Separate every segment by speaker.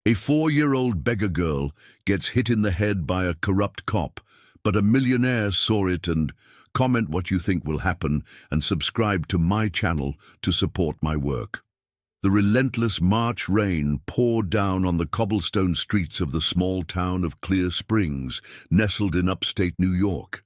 Speaker 1: A 4-year-old beggar girl gets hit in the head by a corrupt cop, but a millionaire saw it and comment what you think will happen and subscribe to my channel to support my work. The relentless March rain poured down on the cobblestone streets of the small town of Clear Springs, nestled in upstate New York.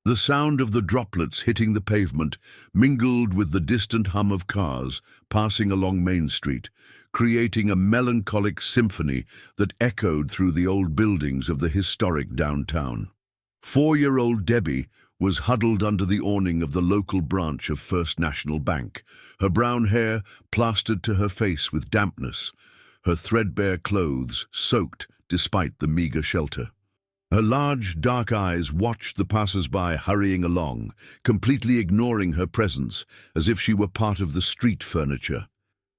Speaker 1: The sound of the droplets hitting the pavement mingled with the distant hum of cars passing along Main Street, creating a melancholic symphony that echoed through the old buildings of the historic downtown. 4-year-old Debbie was huddled under the awning of the local branch of First National Bank, her brown hair plastered to her face with dampness, her threadbare clothes soaked despite the meager shelter. Her large, dark eyes watched the passers-by hurrying along, completely ignoring her presence, as if she were part of the street furniture.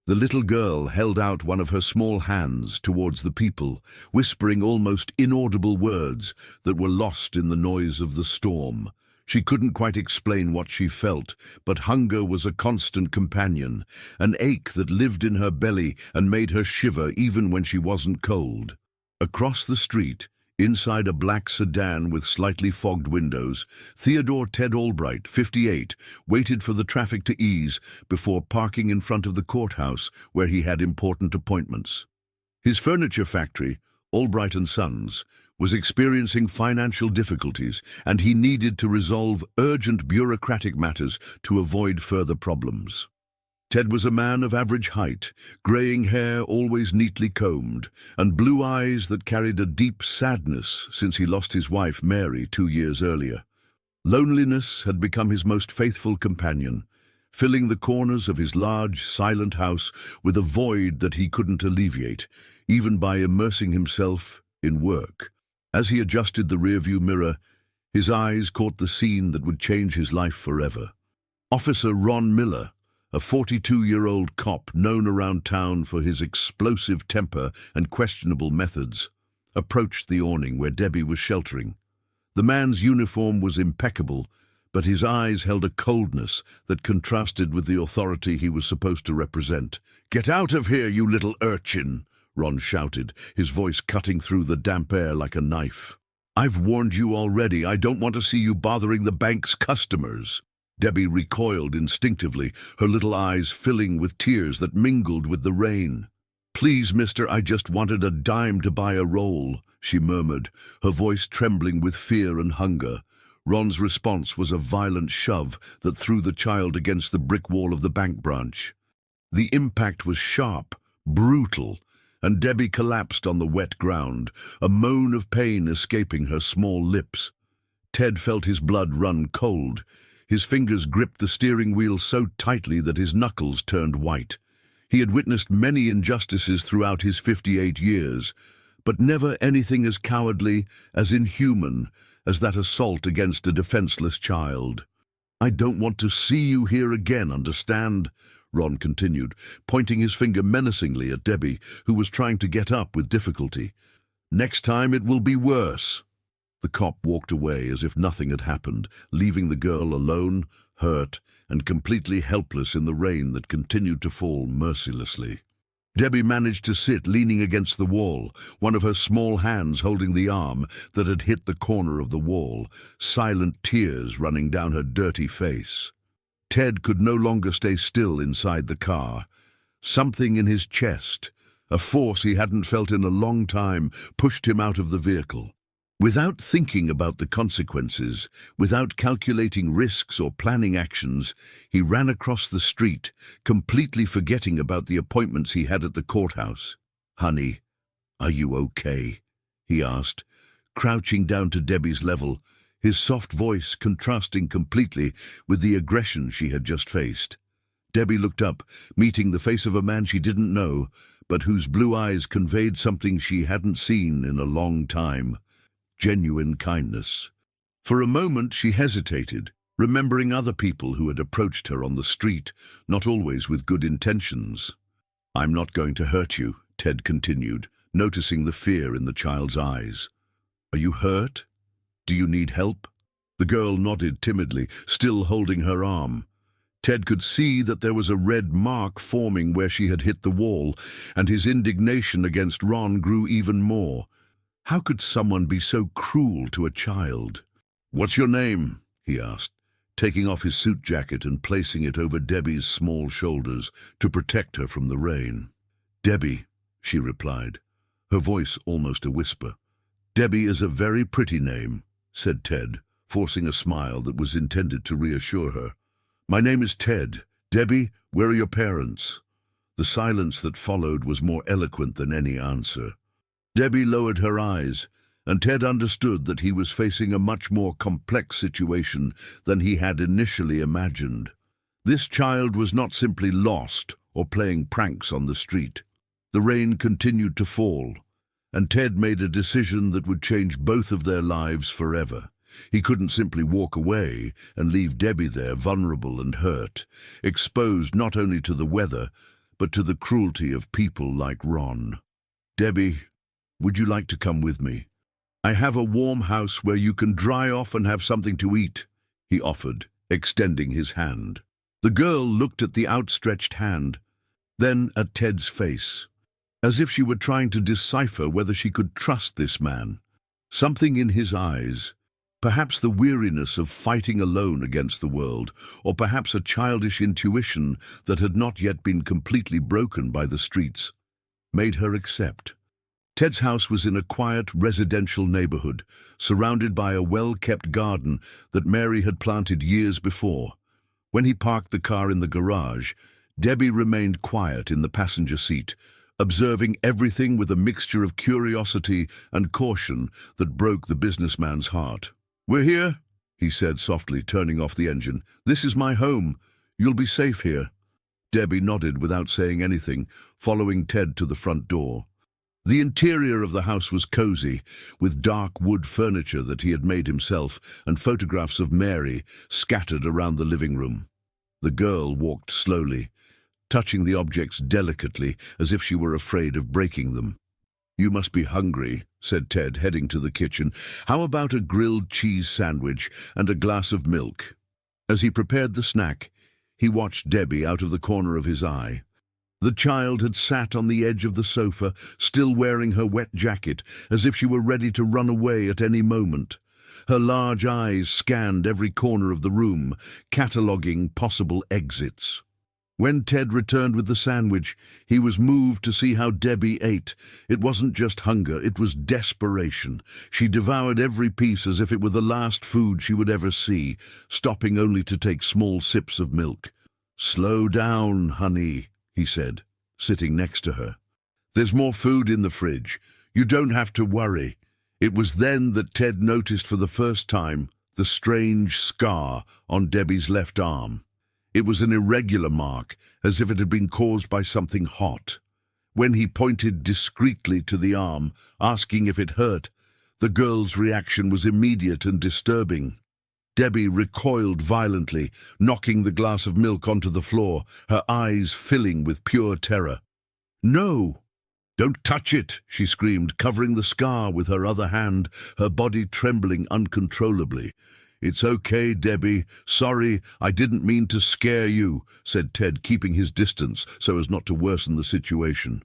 Speaker 1: The little girl held out one of her small hands towards the people, whispering almost inaudible words that were lost in the noise of the storm. She couldn't quite explain what she felt, but hunger was a constant companion, an ache that lived in her belly and made her shiver even when she wasn't cold. Across the street, inside a black sedan with slightly fogged windows, Theodore Ted Albright, 58, waited for the traffic to ease before parking in front of the courthouse where he had important appointments. His furniture factory, Albright & Sons, was experiencing financial difficulties, and he needed to resolve urgent bureaucratic matters to avoid further problems. Ted was a man of average height, graying hair always neatly combed, and blue eyes that carried a deep sadness since he lost his wife Mary 2 years earlier. Loneliness had become his most faithful companion, filling the corners of his large, silent house with a void that he couldn't alleviate, even by immersing himself in work. As he adjusted the rearview mirror, his eyes caught the scene that would change his life forever. Officer Ron Miller, a 42-year-old cop known around town for his explosive temper and questionable methods, approached the awning where Debbie was sheltering. The man's uniform was impeccable, but his eyes held a coldness that contrasted with the authority he was supposed to represent. "Get out of here, you little urchin!" Ron shouted, his voice cutting through the damp air like a knife. "I've warned you already. I don't want to see you bothering the bank's customers." Debbie recoiled instinctively, her little eyes filling with tears that mingled with the rain. "Please, mister, I just wanted a dime to buy a roll," she murmured, her voice trembling with fear and hunger. Ron's response was a violent shove that threw the child against the brick wall of the bank branch. The impact was sharp, brutal, and Debbie collapsed on the wet ground, a moan of pain escaping her small lips. Ted felt his blood run cold. His fingers gripped the steering wheel so tightly that his knuckles turned white. He had witnessed many injustices throughout his 58 years, but never anything as cowardly, as inhuman, as that assault against a defenseless child. "I don't want to see you here again, understand?" Ron continued, pointing his finger menacingly at Debbie, who was trying to get up with difficulty. "Next time it will be worse." The cop walked away as if nothing had happened, leaving the girl alone, hurt, and completely helpless in the rain that continued to fall mercilessly. Debbie managed to sit leaning against the wall, one of her small hands holding the arm that had hit the corner of the wall, silent tears running down her dirty face. Ted could no longer stay still inside the car. Something in his chest, a force he hadn't felt in a long time, pushed him out of the vehicle. Without thinking about the consequences, without calculating risks or planning actions, he ran across the street, completely forgetting about the appointments he had at the courthouse. "Honey, are you okay?" he asked, crouching down to Debbie's level, his soft voice contrasting completely with the aggression she had just faced. Debbie looked up, meeting the face of a man she didn't know, but whose blue eyes conveyed something she hadn't seen in a long time. Genuine kindness. For a moment she hesitated, remembering other people who had approached her on the street, not always with good intentions. "I'm not going to hurt you," Ted continued, noticing the fear in the child's eyes. "Are you hurt? Do you need help?" The girl nodded timidly, still holding her arm. Ted could see that there was a red mark forming where she had hit the wall, and his indignation against Ron grew even more. How could someone be so cruel to a child? "What's your name?" he asked, taking off his suit jacket and placing it over Debbie's small shoulders to protect her from the rain. "Debbie," she replied, her voice almost a whisper. "Debbie is a very pretty name," said Ted, forcing a smile that was intended to reassure her. "My name is Ted. Debbie, where are your parents?" The silence that followed was more eloquent than any answer. Debbie lowered her eyes, and Ted understood that he was facing a much more complex situation than he had initially imagined. This child was not simply lost or playing pranks on the street. The rain continued to fall, and Ted made a decision that would change both of their lives forever. He couldn't simply walk away and leave Debbie there vulnerable and hurt, exposed not only to the weather, but to the cruelty of people like Ron. "Debbie, would you like to come with me? I have a warm house where you can dry off and have something to eat," he offered, extending his hand. The girl looked at the outstretched hand, then at Ted's face, as if she were trying to decipher whether she could trust this man. Something in his eyes, perhaps the weariness of fighting alone against the world, or perhaps a childish intuition that had not yet been completely broken by the streets, made her accept. Ted's house was in a quiet residential neighborhood, surrounded by a well-kept garden that Mary had planted years before. When he parked the car in the garage, Debbie remained quiet in the passenger seat, observing everything with a mixture of curiosity and caution that broke the businessman's heart. "We're here," he said softly, turning off the engine. "This is my home. You'll be safe here." Debbie nodded without saying anything, following Ted to the front door. The interior of the house was cozy, with dark wood furniture that he had made himself and photographs of Mary scattered around the living room. The girl walked slowly, touching the objects delicately as if she were afraid of breaking them. "You must be hungry," said Ted, heading to the kitchen. "How about a grilled cheese sandwich and a glass of milk?" As he prepared the snack, he watched Debbie out of the corner of his eye. The child had sat on the edge of the sofa, still wearing her wet jacket, as if she were ready to run away at any moment. Her large eyes scanned every corner of the room, cataloguing possible exits. When Ted returned with the sandwich, he was moved to see how Debbie ate. It wasn't just hunger, it was desperation. She devoured every piece as if it were the last food she would ever see, stopping only to take small sips of milk. "Slow down, honey," he said, sitting next to her. "There's more food in the fridge. You don't have to worry." It was then that Ted noticed for the first time the strange scar on Debbie's left arm. It was an irregular mark, as if it had been caused by something hot. When he pointed discreetly to the arm, asking if it hurt, the girl's reaction was immediate and disturbing. Debbie recoiled violently, knocking the glass of milk onto the floor, her eyes filling with pure terror. "No! Don't touch it!" she screamed, covering the scar with her other hand, her body trembling uncontrollably. "It's okay, Debbie. Sorry, I didn't mean to scare you," said Ted, keeping his distance so as not to worsen the situation.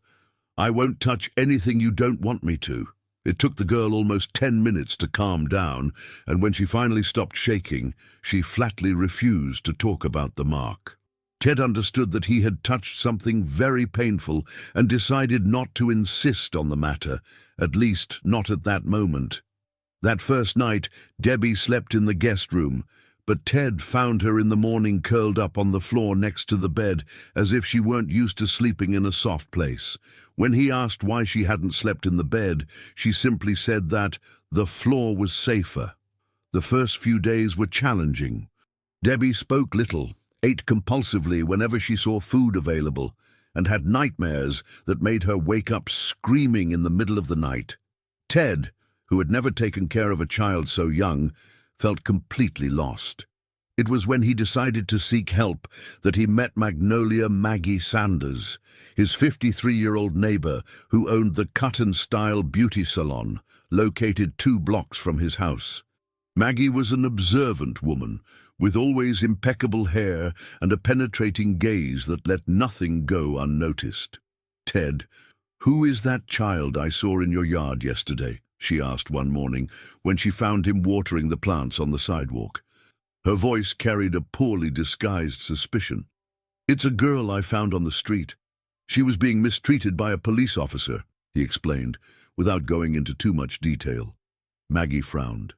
Speaker 1: "I won't touch anything you don't want me to." It took the girl almost 10 minutes to calm down, and when she finally stopped shaking, she flatly refused to talk about the mark. Ted understood that he had touched something very painful and decided not to insist on the matter, at least not at that moment. That first night, Debbie slept in the guest room, but Ted found her in the morning curled up on the floor next to the bed, as if she weren't used to sleeping in a soft place. When he asked why she hadn't slept in the bed, she simply said that the floor was safer. The first few days were challenging. Debbie spoke little, ate compulsively whenever she saw food available, and had nightmares that made her wake up screaming in the middle of the night. Ted, who had never taken care of a child so young, felt completely lost. It was when he decided to seek help that he met Magnolia Maggie Sanders, his 53-year-old neighbor who owned the cut-and-style beauty salon, located 2 blocks from his house. Maggie was an observant woman, with always impeccable hair and a penetrating gaze that let nothing go unnoticed. "Ted, who is that child I saw in your yard yesterday?" she asked one morning when she found him watering the plants on the sidewalk. Her voice carried a poorly disguised suspicion. "It's a girl I found on the street. She was being mistreated by a police officer," he explained, without going into too much detail. Maggie frowned.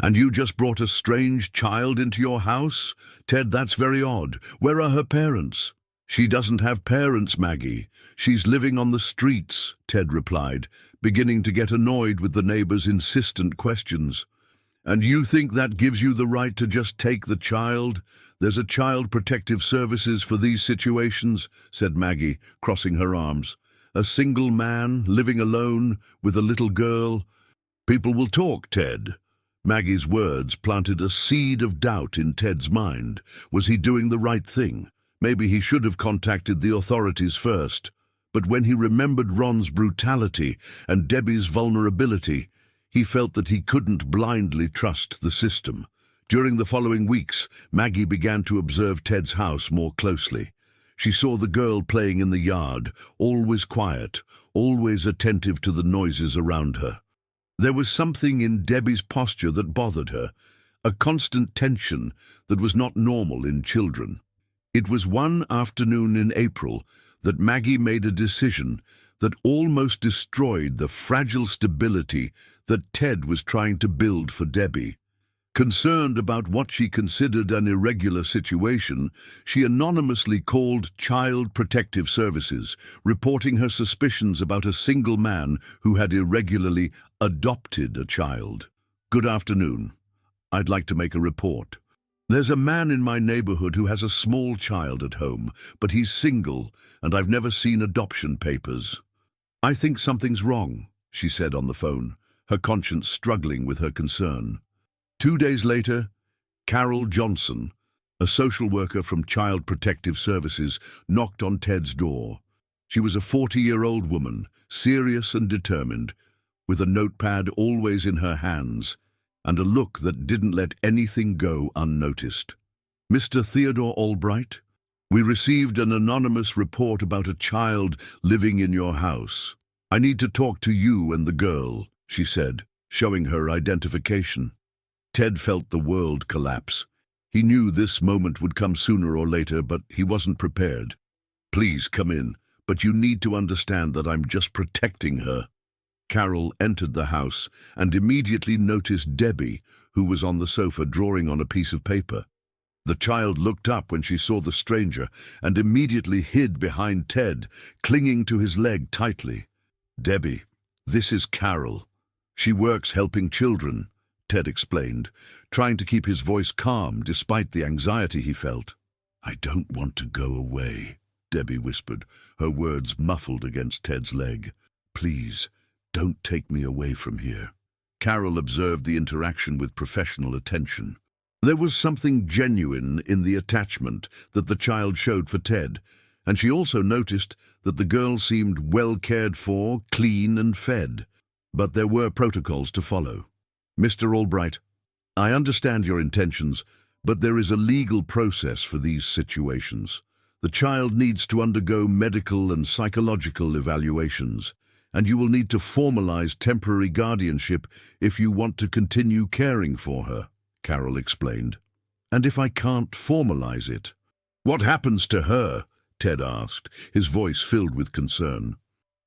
Speaker 1: "And you just brought a strange child into your house? Ted, that's very odd. Where are her parents?" "She doesn't have parents, Maggie. She's living on the streets," Ted replied, beginning to get annoyed with the neighbor's insistent questions. "And you think that gives you the right to just take the child? There's a child protective services for these situations," said Maggie, crossing her arms. "A single man, living alone, with a little girl. People will talk, Ted." Maggie's words planted a seed of doubt in Ted's mind. Was he doing the right thing? Maybe he should have contacted the authorities first. But when he remembered Ron's brutality and Debbie's vulnerability, he felt that he couldn't blindly trust the system. During the following weeks, Maggie began to observe Ted's house more closely. She saw the girl playing in the yard, always quiet, always attentive to the noises around her. There was something in Debbie's posture that bothered her, a constant tension that was not normal in children. It was one afternoon in April that Maggie made a decision that almost destroyed the fragile stability that Ted was trying to build for Debbie. Concerned about what she considered an irregular situation, she anonymously called Child Protective Services, reporting her suspicions about a single man who had irregularly adopted a child. "Good afternoon. I'd like to make a report. There's a man in my neighborhood who has a small child at home, but he's single, and I've never seen adoption papers. I think something's wrong," she said on the phone, her conscience struggling with her concern. 2 days later, Carol Johnson, a social worker from Child Protective Services, knocked on Ted's door. She was a 40-year-old woman, serious and determined, with a notepad always in her hands, and a look that didn't let anything go unnoticed. "Mr. Theodore Albright, we received an anonymous report about a child living in your house. I need to talk to you and the girl," she said, showing her identification. Ted felt the world collapse. He knew this moment would come sooner or later, but he wasn't prepared. "Please come in, but you need to understand that I'm just protecting her." Carol entered the house and immediately noticed Debbie, who was on the sofa drawing on a piece of paper. The child looked up when she saw the stranger and immediately hid behind Ted, clinging to his leg tightly. "Debbie, this is Carol. She works helping children," Ted explained, trying to keep his voice calm despite the anxiety he felt. "I don't want to go away," Debbie whispered, her words muffled against Ted's leg. "Please, don't take me away from here." Carol observed the interaction with professional attention. There was something genuine in the attachment that the child showed for Ted, and she also noticed that the girl seemed well cared for, clean and fed. But there were protocols to follow. "Mr. Albright, I understand your intentions, but there is a legal process for these situations. The child needs to undergo medical and psychological evaluations, and you will need to formalize temporary guardianship if you want to continue caring for her," Carol explained. "And if I can't formalize it?" "What happens to her?" Ted asked, his voice filled with concern.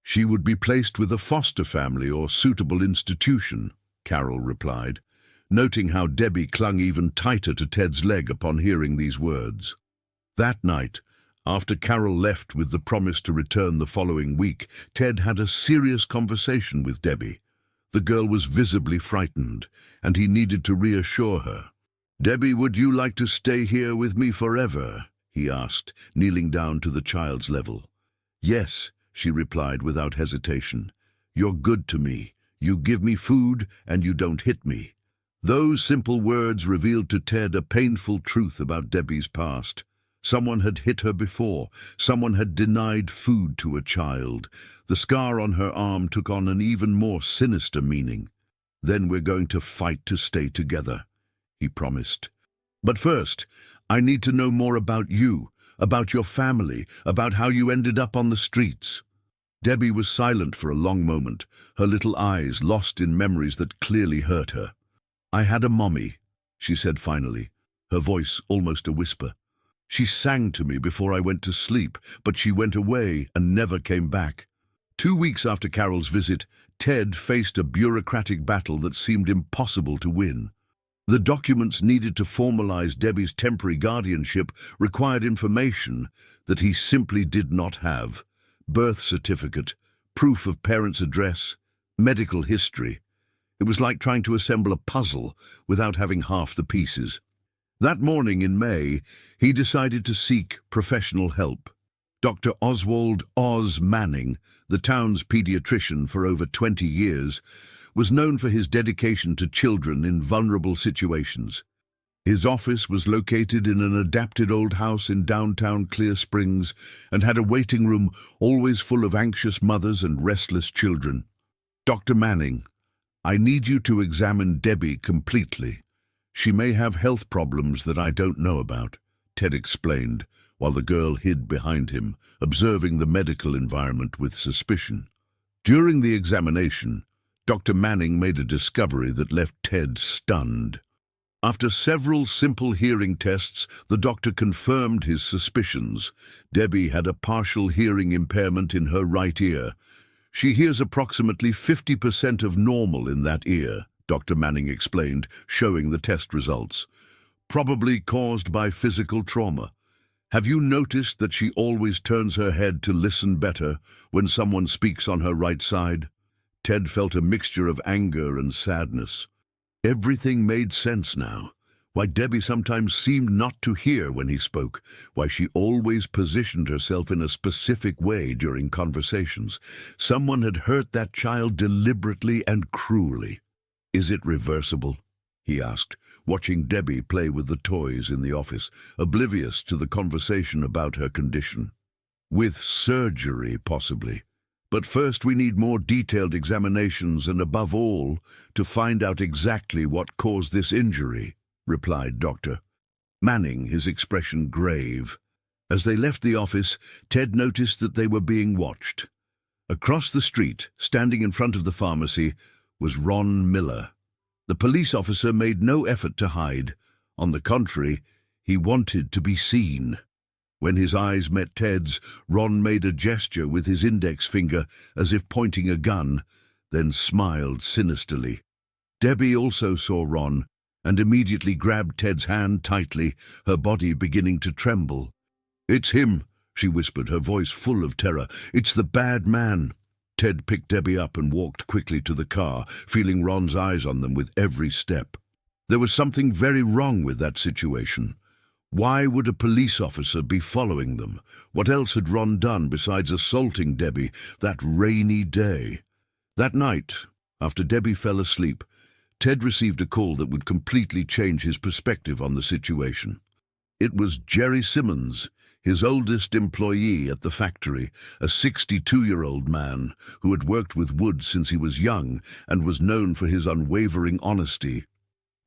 Speaker 1: "She would be placed with a foster family or suitable institution," Carol replied, noting how Debbie clung even tighter to Ted's leg upon hearing these words. That night, after Carol left with the promise to return the following week, Ted had a serious conversation with Debbie. The girl was visibly frightened, and he needed to reassure her. "Debbie, would you like to stay here with me forever?" he asked, kneeling down to the child's level. "Yes," she replied without hesitation. "You're good to me. You give me food, and you don't hit me." Those simple words revealed to Ted a painful truth about Debbie's past. Someone had hit her before. Someone had denied food to a child. The scar on her arm took on an even more sinister meaning. "Then we're going to fight to stay together," he promised. But first, I need to know more about you, about your family, about how you ended up on the streets." Debbie was silent for a long moment, her little eyes lost in memories that clearly hurt her. "I had a mommy," she said finally, her voice almost a whisper. "She sang to me before I went to sleep, but she went away and never came back." 2 weeks after Carol's visit, Ted faced a bureaucratic battle that seemed impossible to win. The documents needed to formalize Debbie's temporary guardianship required information that he simply did not have: birth certificate, proof of parents' address, medical history. It was like trying to assemble a puzzle without having half the pieces. That morning in May, he decided to seek professional help. Dr. Oswald "Oz" Manning, the town's pediatrician for over 20 years, was known for his dedication to children in vulnerable situations. His office was located in an adapted old house in downtown Clear Springs and had a waiting room always full of anxious mothers and restless children. "Dr. Manning, I need you to examine Debbie completely. She may have health problems that I don't know about," Ted explained, while the girl hid behind him, observing the medical environment with suspicion. During the examination, Dr. Manning made a discovery that left Ted stunned. After several simple hearing tests, the doctor confirmed his suspicions. Debbie had a partial hearing impairment in her right ear. "She hears approximately 50% of normal in that ear," Dr. Manning explained, showing the test results. "Probably caused by physical trauma. Have you noticed that she always turns her head to listen better when someone speaks on her right side?" Ted felt a mixture of anger and sadness. Everything made sense now. Why Debbie sometimes seemed not to hear when he spoke, why she always positioned herself in a specific way during conversations. Someone had hurt that child deliberately and cruelly. "Is it reversible?" he asked, watching Debbie play with the toys in the office, oblivious to the conversation about her condition. "With surgery, possibly. But first we need more detailed examinations and, above all, to find out exactly what caused this injury," replied Dr. Manning, his expression grave. As they left the office, Ted noticed that they were being watched. Across the street, standing in front of the pharmacy, was Ron Miller. The police officer made no effort to hide. On the contrary, he wanted to be seen. When his eyes met Ted's, Ron made a gesture with his index finger as if pointing a gun, then smiled sinisterly. Debbie also saw Ron and immediately grabbed Ted's hand tightly, her body beginning to tremble. "It's him," she whispered, her voice full of terror. "It's the bad man." Ted picked Debbie up and walked quickly to the car, feeling Ron's eyes on them with every step. There was something very wrong with that situation. Why would a police officer be following them? What else had Ron done besides assaulting Debbie that rainy day? That night, after Debbie fell asleep, Ted received a call that would completely change his perspective on the situation. It was Jerry Simmons, his oldest employee at the factory, a 62-year-old man who had worked with wood since he was young and was known for his unwavering honesty.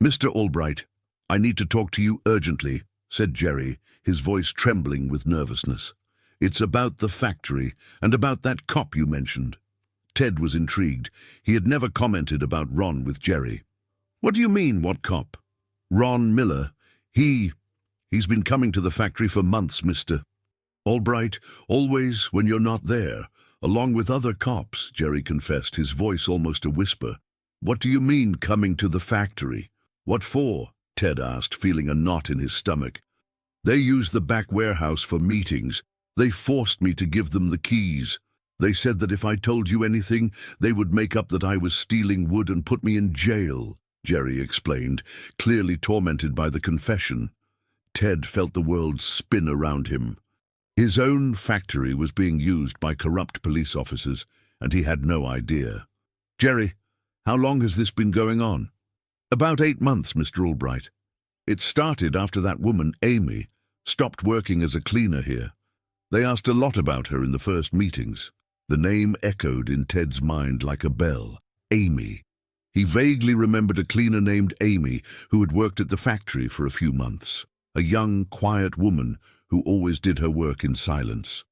Speaker 1: "Mr. Albright, I need to talk to you urgently," said Jerry, his voice trembling with nervousness. "It's about the factory and about that cop you mentioned." Ted was intrigued. He had never commented about Ron with Jerry. "What do you mean, what cop?" "Ron Miller. He's been coming to the factory for months, Mr. Albright, always when you're not there, along with other cops," Jerry confessed, his voice almost a whisper. "What do you mean, coming to the factory? What for?" Ted asked, feeling a knot in his stomach. "They use the back warehouse for meetings. They forced me to give them the keys. They said that if I told you anything, they would make up that I was stealing wood and put me in jail," Jerry explained, clearly tormented by the confession. Ted felt the world spin around him. His own factory was being used by corrupt police officers, and he had no idea. "Jerry, how long has this been going on?" "About 8 months, Mr. Albright. It started after that woman, Amy, stopped working as a cleaner here. They asked a lot about her in the first meetings." The name echoed in Ted's mind like a bell. Amy. He vaguely remembered a cleaner named Amy who had worked at the factory for a few months, a young, quiet woman who always did her work in silence.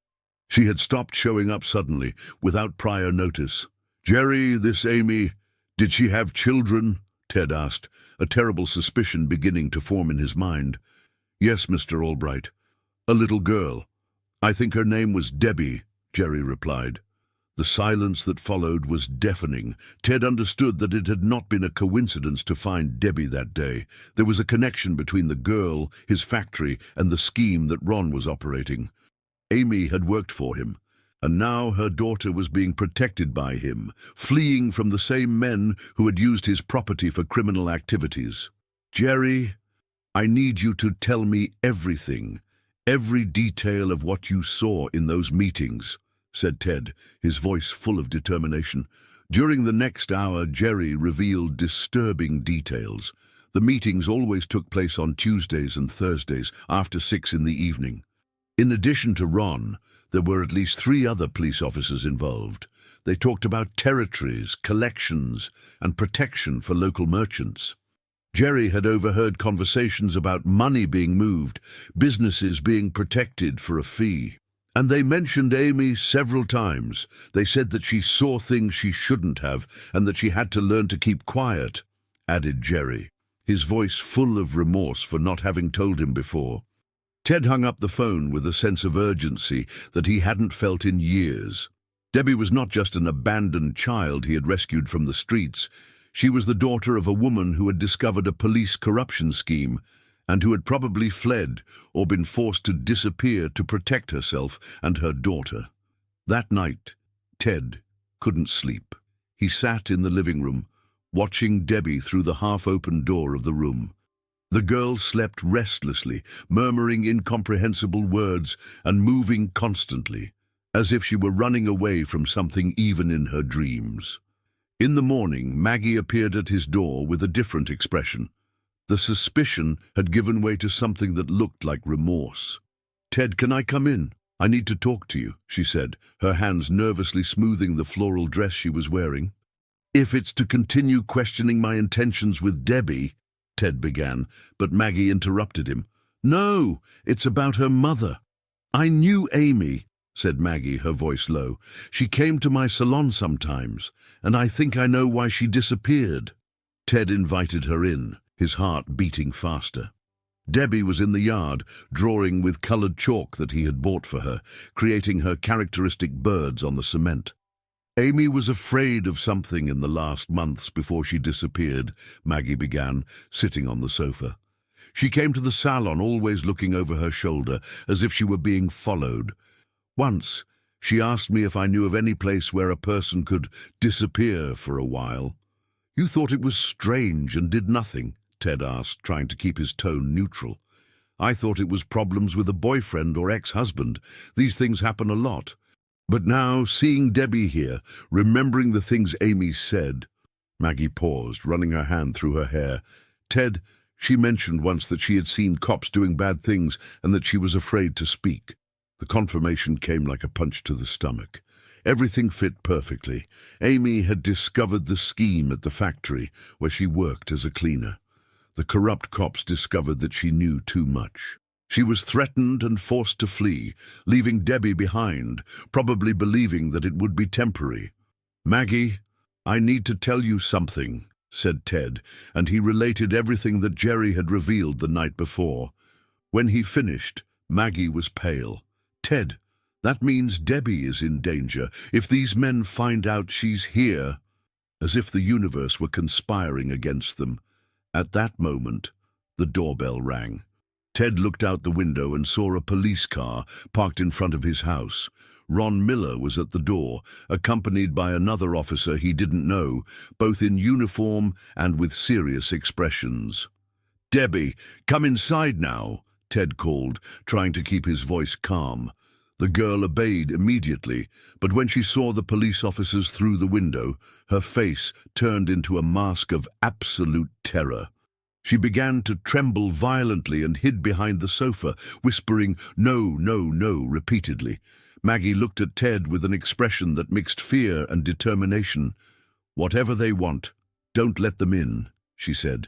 Speaker 1: She had stopped showing up suddenly, without prior notice. "Jerry, this Amy, did she have children?" Ted asked, a terrible suspicion beginning to form in his mind. "Yes, Mr. Albright. A little girl. I think her name was Debbie," Jerry replied. The silence that followed was deafening. Ted understood that it had not been a coincidence to find Debbie that day. There was a connection between the girl, his factory, and the scheme that Ron was operating. Amy had worked for him, and now her daughter was being protected by him, fleeing from the same men who had used his property for criminal activities. "Jerry, I need you to tell me everything, every detail of what you saw in those meetings," said Ted, his voice full of determination. During the next hour, Jerry revealed disturbing details. The meetings always took place on Tuesdays and Thursdays, after 6 in the evening. In addition to Ron, there were at least 3 other police officers involved. They talked about territories, collections, and protection for local merchants. Jerry had overheard conversations about money being moved, businesses being protected for a fee. And they mentioned Amy several times. They said that she saw things she shouldn't have, and that she had to learn to keep quiet, added Jerry, his voice full of remorse for not having told him before. Ted hung up the phone with a sense of urgency that he hadn't felt in years. Debbie was not just an abandoned child he had rescued from the streets. She was the daughter of a woman who had discovered a police corruption scheme and who had probably fled or been forced to disappear to protect herself and her daughter. That night, Ted couldn't sleep. He sat in the living room, watching Debbie through the half-open door of the room. The girl slept restlessly, murmuring incomprehensible words and moving constantly, as if she were running away from something even in her dreams. In the morning, Maggie appeared at his door with a different expression. The suspicion had given way to something that looked like remorse. "Ted, can I come in? I need to talk to you," she said, her hands nervously smoothing the floral dress she was wearing. "If it's to continue questioning my intentions with Debbie," Ted began, but Maggie interrupted him. "No, it's about her mother." "I knew Amy," said Maggie, her voice low. "She came to my salon sometimes, and I think I know why she disappeared." Ted invited her in, his heart beating faster. Debbie was in the yard, drawing with colored chalk that he had bought for her, creating her characteristic birds on the cement. "Amy was afraid of something in the last months before she disappeared," Maggie began, sitting on the sofa. "She came to the salon always looking over her shoulder, as if she were being followed. Once, she asked me if I knew of any place where a person could disappear for a while." "You thought it was strange and did nothing?" Ted asked, trying to keep his tone neutral. "I thought it was problems with a boyfriend or ex-husband. These things happen a lot. But now, seeing Debbie here, remembering the things Amy said..." Maggie paused, running her hand through her hair. "Ted, she mentioned once that she had seen cops doing bad things and that she was afraid to speak." The confirmation came like a punch to the stomach. Everything fit perfectly. Amy had discovered the scheme at the factory where she worked as a cleaner. The corrupt cops discovered that she knew too much. She was threatened and forced to flee, leaving Debbie behind, probably believing that it would be temporary. "Maggie, I need to tell you something," said Ted, and he related everything that Jerry had revealed the night before. When he finished, Maggie was pale. "Ted, that means Debbie is in danger. If these men find out she's here..." As if the universe were conspiring against them. At that moment, the doorbell rang. Ted looked out the window and saw a police car parked in front of his house. Ron Miller was at the door, accompanied by another officer he didn't know, both in uniform and with serious expressions. "Debbie, come inside now," Ted called, trying to keep his voice calm. The girl obeyed immediately, but when she saw the police officers through the window, her face turned into a mask of absolute terror. She began to tremble violently and hid behind the sofa, whispering, "No, no, no," repeatedly. Maggie looked at Ted with an expression that mixed fear and determination. "Whatever they want, Don't let them in, she said.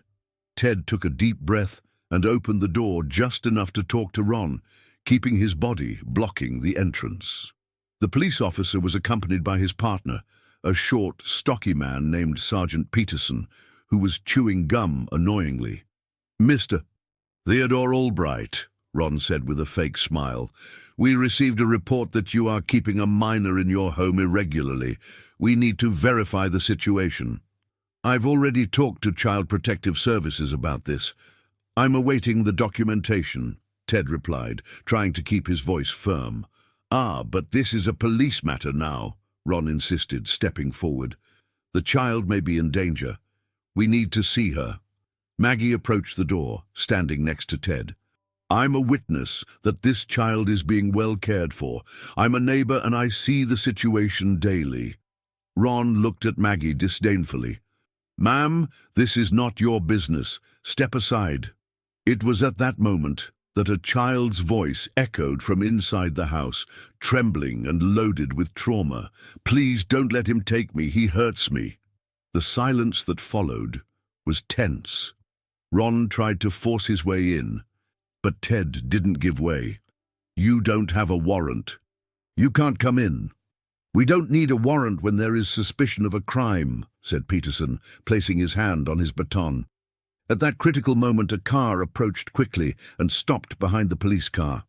Speaker 1: Ted took a deep breath and opened the door just enough to talk to Ron, keeping his body blocking the entrance. The police officer was accompanied by his partner, a short, stocky man named Sergeant Peterson, who was chewing gum annoyingly. "Mr. Theodore Albright," Ron said with a fake smile, "we received a report that you are keeping a minor in your home irregularly. We need to verify the situation." "I've already talked to Child Protective Services about this. I'm awaiting the documentation," Ted replied, trying to keep his voice firm. "Ah, but this is a police matter now," Ron insisted, stepping forward. "The child may be in danger. We need to see her." Maggie approached the door, standing next to Ted. "I'm a witness that this child is being well cared for. I'm a neighbor and I see the situation daily." Ron looked at Maggie disdainfully. "Ma'am, this is not your business. Step aside." It was at that moment that a child's voice echoed from inside the house, trembling and loaded with trauma. "Please don't let him take me. He hurts me." The silence that followed was tense. Ron tried to force his way in, but Ted didn't give way. "You don't have a warrant. You can't come in." "We don't need a warrant when there is suspicion of a crime," said Peterson, placing his hand on his baton. At that critical moment, a car approached quickly and stopped behind the police car.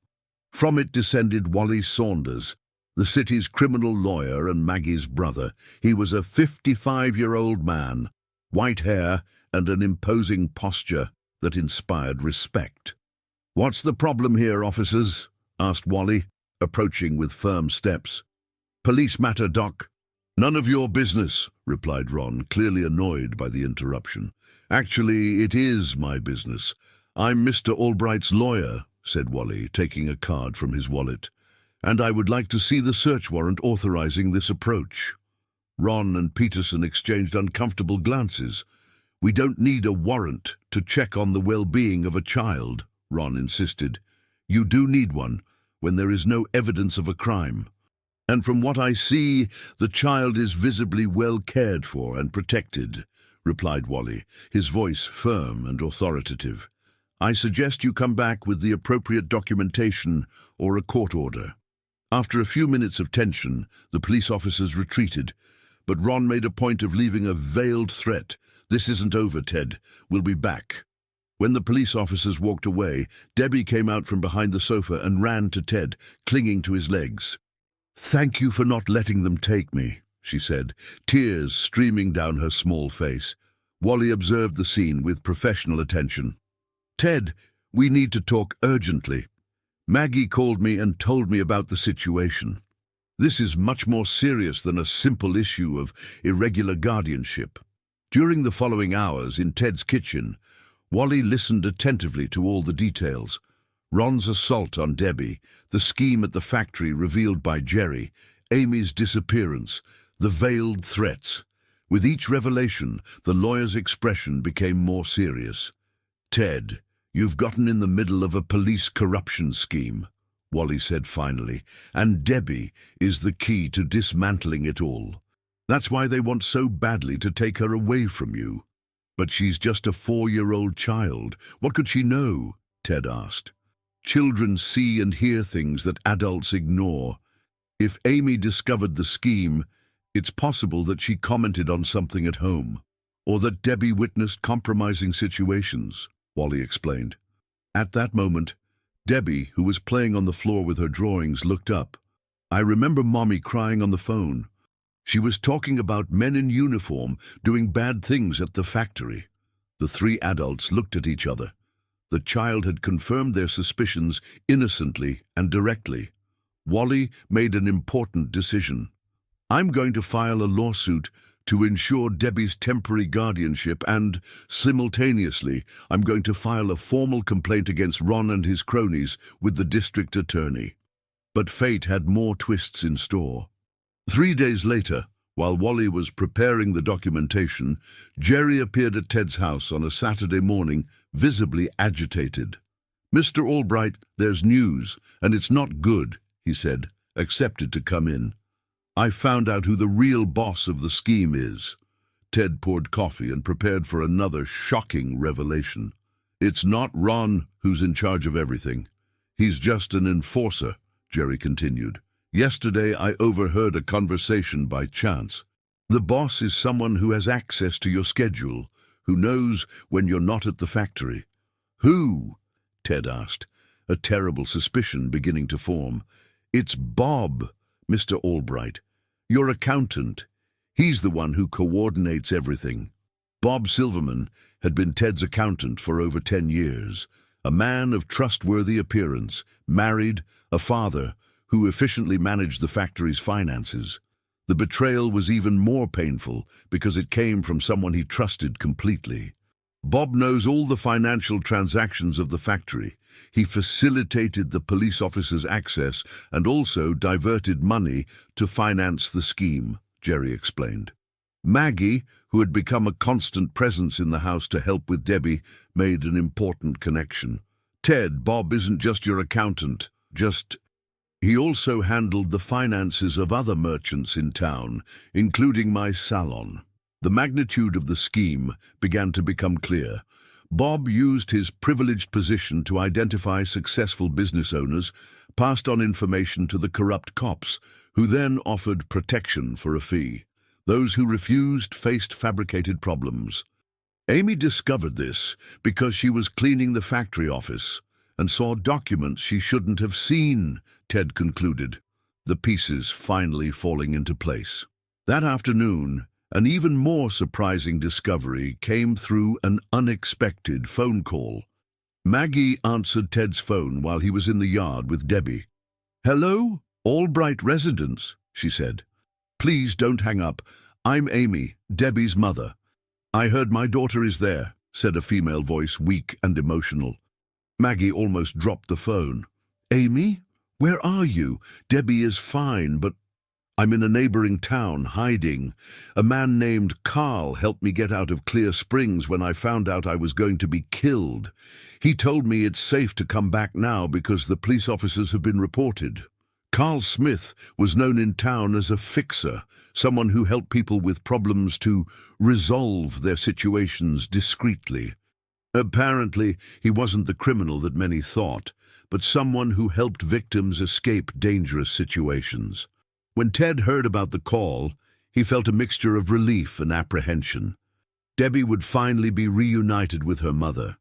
Speaker 1: From it descended Wally Saunders, the city's criminal lawyer and Maggie's brother. He was a 55-year-old man, white hair and an imposing posture that inspired respect. "What's the problem here, officers?" asked Wally, approaching with firm steps. "Police matter, Doc." "None of your business," replied Ron, clearly annoyed by the interruption. "Actually, it is my business. I'm Mr. Albright's lawyer," said Wally, taking a card from his wallet. "And I would like to see the search warrant authorizing this approach." Ron and Peterson exchanged uncomfortable glances. "We don't need a warrant to check on the well-being of a child," Ron insisted. "You do need one when there is no evidence of a crime. And from what I see, the child is visibly well cared for and protected," replied Wally, his voice firm and authoritative. "I suggest you come back with the appropriate documentation or a court order." After a few minutes of tension, the police officers retreated, but Ron made a point of leaving a veiled threat. "This isn't over, Ted. We'll be back." When the police officers walked away, Debbie came out from behind the sofa and ran to Ted, clinging to his legs. "Thank you for not letting them take me," she said, tears streaming down her small face. Wally observed the scene with professional attention. "Ted, we need to talk urgently. Maggie called me and told me about the situation. This is much more serious than a simple issue of irregular guardianship." During the following hours in Ted's kitchen, Wally listened attentively to all the details. Ron's assault on Debbie, the scheme at the factory revealed by Jerry, Amy's disappearance, the veiled threats. With each revelation, the lawyer's expression became more serious. "Ted, you've gotten in the middle of a police corruption scheme," Wally said finally, "and Debbie is the key to dismantling it all. That's why they want so badly to take her away from you." "But she's just a 4-year-old child. What could she know?" Ted asked. "Children see and hear things that adults ignore. If Amy discovered the scheme, it's possible that she commented on something at home, or that Debbie witnessed compromising situations," Wally explained. At that moment, Debbie, who was playing on the floor with her drawings, looked up. "I remember Mommy crying on the phone. She was talking about men in uniform doing bad things at the factory." The 3 adults looked at each other. The child had confirmed their suspicions innocently and directly. Wally made an important decision. "I'm going to file a lawsuit to ensure Debbie's temporary guardianship and, simultaneously, I'm going to file a formal complaint against Ron and his cronies with the district attorney." But fate had more twists in store. 3 days later, while Wally was preparing the documentation, Jerry appeared at Ted's house on a Saturday morning, visibly agitated. "Mr. Albright, there's news, and it's not good," he said, accepted to come in. "I found out who the real boss of the scheme is." Ted poured coffee and prepared for another shocking revelation. "It's not Ron who's in charge of everything. He's just an enforcer," Jerry continued. "Yesterday I overheard a conversation by chance. The boss is someone who has access to your schedule, who knows when you're not at the factory." "Who?" Ted asked, a terrible suspicion beginning to form. "It's Bob, Mr. Albright, your accountant. He's the one who coordinates everything." Bob Silverman had been Ted's accountant for over 10 years, a man of trustworthy appearance, married, a father, who efficiently managed the factory's finances. The betrayal was even more painful because it came from someone he trusted completely. "Bob knows all the financial transactions of the factory. He facilitated the police officer's access and also diverted money to finance the scheme," Jerry explained. Maggie, who had become a constant presence in the house to help with Debbie, made an important connection. "Ted, Bob isn't just your accountant. He also handled the finances of other merchants in town, including my salon." The magnitude of the scheme began to become clear. Bob used his privileged position to identify successful business owners, passed on information to the corrupt cops, who then offered protection for a fee. Those who refused faced fabricated problems. Amy discovered this because she was cleaning the factory office and saw documents she shouldn't have seen, Ted concluded, the pieces finally falling into place. That afternoon, an even more surprising discovery came through an unexpected phone call. Maggie answered Ted's phone while he was in the yard with Debbie. "Hello, Albright residence," she said. "Please don't hang up. I'm Amy, Debbie's mother." "I heard my daughter is there," said a female voice, weak and emotional. Maggie almost dropped the phone. "Amy, where are you? Debbie is fine, but I'm in a neighboring town, hiding. A man named Carl helped me get out of Clear Springs when I found out I was going to be killed. He told me it's safe to come back now because the police officers have been reported. Carl Smith was known in town as a fixer, someone who helped people with problems to resolve their situations discreetly. Apparently, he wasn't the criminal that many thought, but someone who helped victims escape dangerous situations." When Ted heard about the call, he felt a mixture of relief and apprehension. Debbie would finally be reunited with her mother,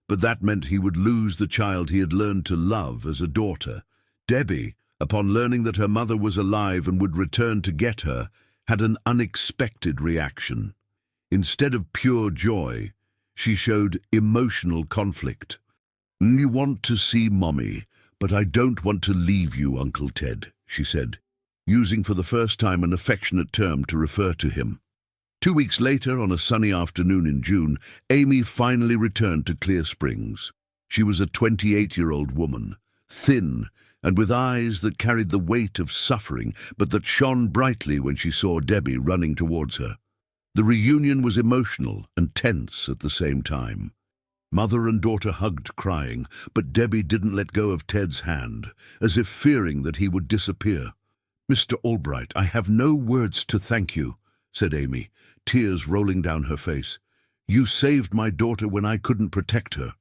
Speaker 1: but that meant he would lose the child he had learned to love as a daughter. Debbie, upon learning that her mother was alive and would return to get her, had an unexpected reaction. Instead of pure joy, she showed emotional conflict. "You want to see Mommy, but I don't want to leave you, Uncle Ted," she said, using for the first time an affectionate term to refer to him. 2 weeks later, on a sunny afternoon in June, Amy finally returned to Clear Springs. She was a 28-year-old woman, thin and with eyes that carried the weight of suffering, but that shone brightly when she saw Debbie running towards her. The reunion was emotional and tense at the same time. Mother and daughter hugged, crying, but Debbie didn't let go of Ted's hand, as if fearing that he would disappear. "Mr. Albright, I have no words to thank you," said Amy, tears rolling down her face. "You saved my daughter when I couldn't protect her."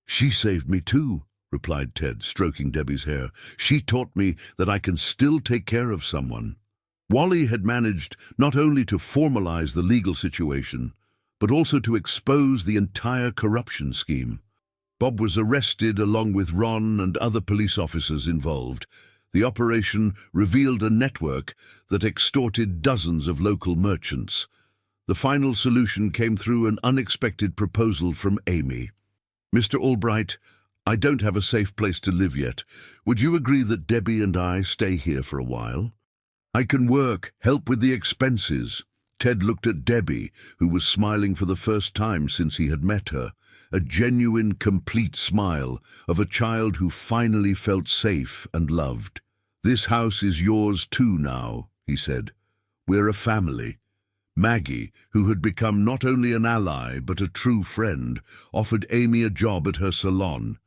Speaker 1: "She saved me too," replied Ted, stroking Debbie's hair. "She taught me that I can still take care of someone." Wally had managed not only to formalize the legal situation, but also to expose the entire corruption scheme. Bob was arrested along with Ron and other police officers involved. The operation revealed a network that extorted dozens of local merchants. The final solution came through an unexpected proposal from Amy. "Mr. Albright, I don't have a safe place to live yet. Would you agree that Debbie and I stay here for a while? I can work, help with the expenses." Ted looked at Debbie, who was smiling for the first time since he had met her, a genuine, complete smile of a child who finally felt safe and loved. "This house is yours too now," he said. "We're a family." Maggie, who had become not only an ally but a true friend, offered Amy a job at her salon.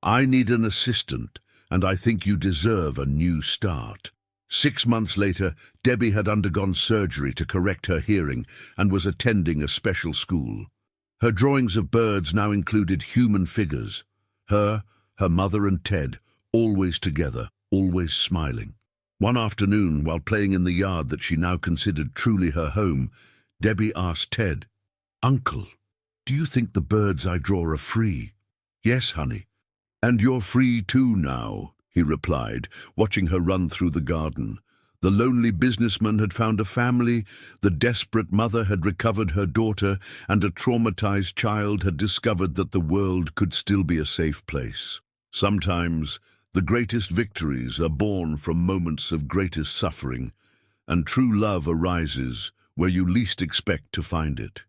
Speaker 1: "I need an assistant, and I think you deserve a new start." 6 months later, Debbie had undergone surgery to correct her hearing and was attending a special school. Her drawings of birds now included human figures. Her mother and Ted, always together, always smiling. One afternoon, while playing in the yard that she now considered truly her home, Debbie asked Ted, "Uncle, do you think the birds I draw are free?" "Yes, honey." "And you're free too now," he replied, watching her run through the garden. The lonely businessman had found a family, the desperate mother had recovered her daughter, and a traumatized child had discovered that the world could still be a safe place. Sometimes, the greatest victories are born from moments of greatest suffering, and true love arises where you least expect to find it.